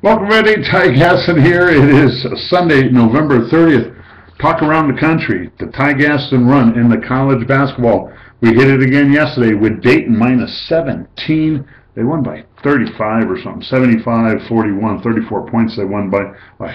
Welcome everybody, Ty Gaston here. It is Sunday, November 30th. Talk around the country. The Ty Gaston run in the college basketball. We hit it again yesterday with Dayton minus 17. They won by 35 or something, 75-41, 34 points they won by.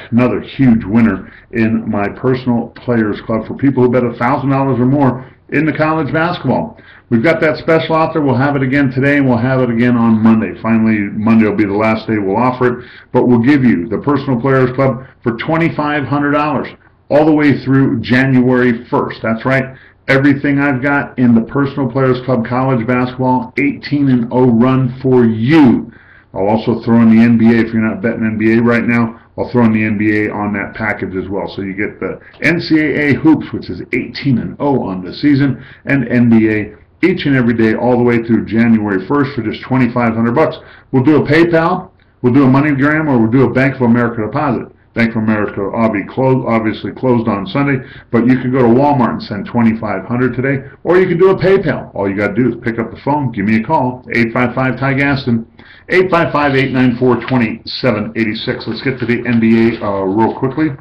Another huge winner in my personal players club for people who bet $1,000 or more in the college basketball. We've got that special out there. We'll have it again today, and we'll have it again on Monday. Finally, Monday will be the last day we'll offer it, but we'll give you the Personal Players Club for $2,500 all the way through January 1st. That's right. Everything I've got in the Personal Players Club college basketball, 18-0 run for you. I'll also throw in the NBA if you're not betting NBA right now. I'll throw in the NBA on that package as well. So you get the NCAA hoops, which is 18-0 on the season, and NBA each and every day all the way through January 1st for just $2,500. We'll do a PayPal, we'll do a MoneyGram, or we'll do a Bank of America deposit. Bank of America obviously closed on Sunday, but you can go to Walmart and send $2,500 today, or you can do a PayPal. All you got to do is pick up the phone, give me a call, 855-TY-GASTON, 855-894-2786. Let's get to the NBA real quickly.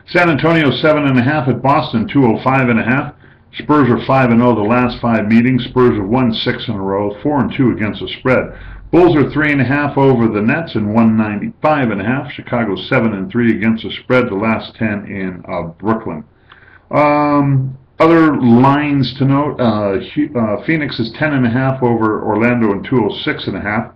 San Antonio 7.5 at Boston 205.5. Spurs are 5-0 the last 5 meetings. Spurs have won 6 in a row, 4-2 against the spread. Bulls are 3.5 over the Nets and 195.5. Chicago 7-3 against the spread the last 10 in Brooklyn. Other lines to note: Phoenix is 10.5 over Orlando and 206.5.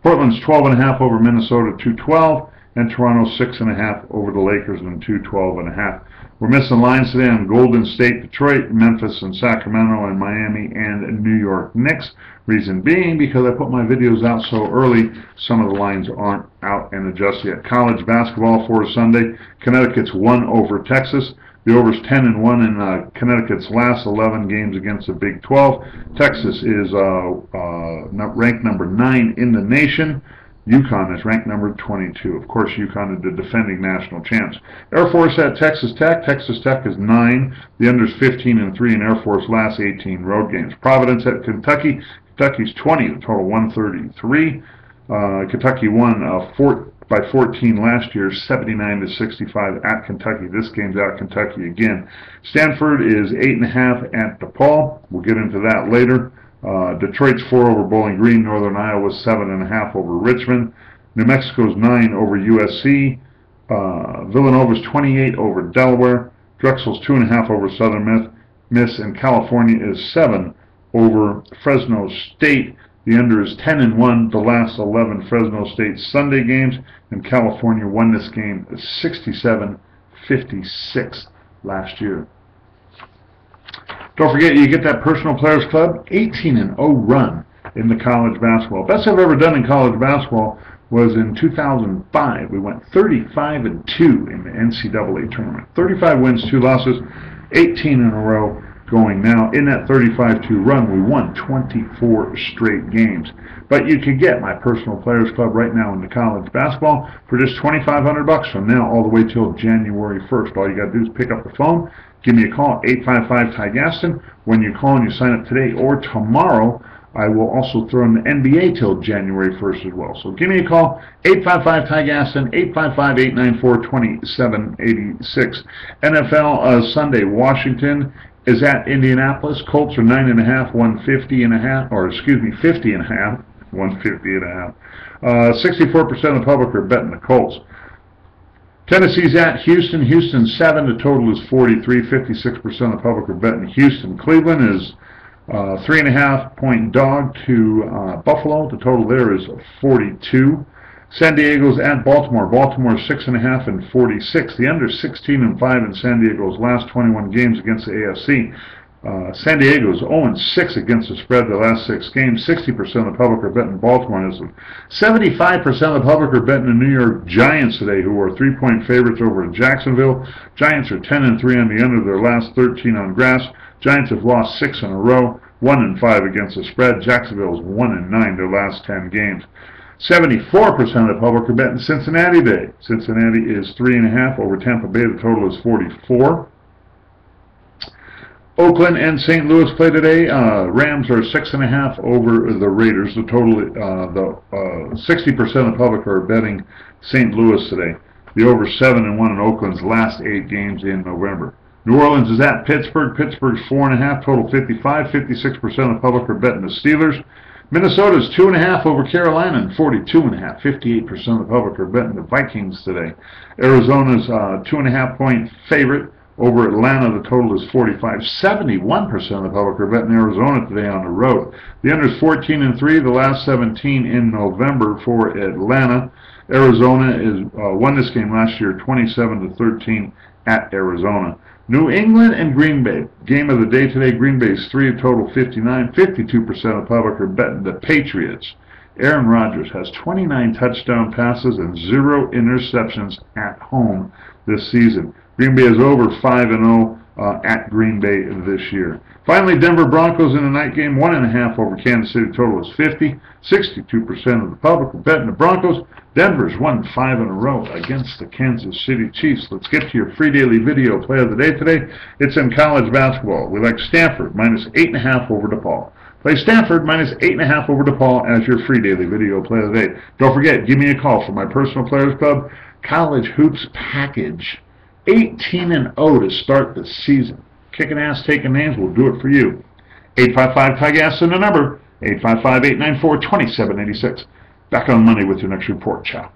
Portland's 12.5 over Minnesota 212, and Toronto 6.5 over the Lakers and 212.5. We're missing lines today on Golden State, Detroit, Memphis, and Sacramento, and Miami, and New York Knicks. Reason being, because I put my videos out so early, some of the lines aren't out and adjusted yet. College basketball for Sunday: Connecticut's 1 over Texas. The over's 10-1 in Connecticut's last 11 games against the Big 12. Texas is ranked number 9 in the nation. UConn is ranked number 22. Of course, UConn is the defending national champs. Air Force at Texas Tech. Texas Tech is 9. The under's 15-3 in Air Force last 18 road games. Providence at Kentucky. Kentucky's 20. The total 133. Kentucky won by 14 last year, 79-65 at Kentucky. This game's at Kentucky again. Stanford is 8.5 at DePaul. We'll get into that later. Detroit's 4 over Bowling Green. Northern Iowa's 7.5 over Richmond. New Mexico's 9 over USC. Villanova's 28 over Delaware. Drexel's 2.5 over Southern Miss. And California is 7 over Fresno State. The under is 10-1 the last 11 Fresno State Sunday games, and California won this game 67-56 last year. Don't forget, you get that Personal Players Club 18-0 run in the college basketball. Best I've ever done in college basketball was in 2005. We went 35-2 in the NCAA tournament. 35 wins, 2 losses, 18 in a row going now. In that 35-2 run, we won 24 straight games. But you can get my Personal Players Club right now in the college basketball for just $2,500 from now all the way till January 1st. All you got to do is pick up the phone, give me a call, 855-TY-GASTON. When you call and you sign up today or tomorrow, I will also throw in the NBA till January 1st as well. So give me a call, 855-TY-GASTON, 855-894-2786. NFL Sunday, Washington is at Indianapolis. Colts are 9.5, 150.5, or excuse me, 50.5, 150.5. 64% of the public are betting the Colts. Tennessee's at Houston. Houston 7. The total is 43. 56% of the public are betting Houston. Cleveland is 3.5-point dog to Buffalo. The total there is 42. San Diego's at Baltimore. Baltimore 6.5 and 46. The under 16-5 in San Diego's last 21 games against the AFC. San Diego's 0-6 against the spread the last 6 games. 60% of the public are betting Baltimore. 75% of the public are betting the New York Giants today, who are 3-point favorites over Jacksonville. Giants are 10-3 on the under their last 13 on grass. Giants have lost 6 in a row, 1-5 against the spread. Jacksonville's 1-9 their last 10 games. 74% of the public are betting Cincinnati today. Cincinnati is 3.5 over Tampa Bay. The total is 44. Oakland and St. Louis play today. Rams are 6.5 over the Raiders. The total, 60% of the public are betting St. Louis today. The over 7-1 in Oakland's last 8 games in November. New Orleans is at Pittsburgh. Pittsburgh's 4.5, total 55. 56% of the public are betting the Steelers. Minnesota's 2.5 over Carolina and 42.5. 58% of the public are betting the Vikings today. Arizona's 2.5 point favorite over Atlanta. The total is 45. 71% of the public are betting Arizona today on the road. The under is 14-3. The last 17 in November for Atlanta. Arizona won this game last year 27-13 at Arizona. New England and Green Bay. Game of the day today. Green Bay's 3, total 59. 52% of the public are betting the Patriots. Aaron Rodgers has 29 touchdown passes and 0 interceptions at home this season. Green Bay is over 5-0 at Green Bay this year. Finally, Denver Broncos in the night game, 1.5 over Kansas City. Total is 50. 62% of the public are betting the Broncos. Denver's won 5 in a row against the Kansas City Chiefs. Let's get to your free daily video play of the day today. It's in college basketball. We like Stanford minus 8.5 over DePaul. Play Stanford minus 8.5 over DePaul as your free daily video play of the day. Don't forget, give me a call for my personal players club college hoops package. 18-0 to start the season. Kicking ass, taking names, we'll do it for you. 855-TIGAS in the number. 855-894-2786. Back on Monday with your next report. Ciao.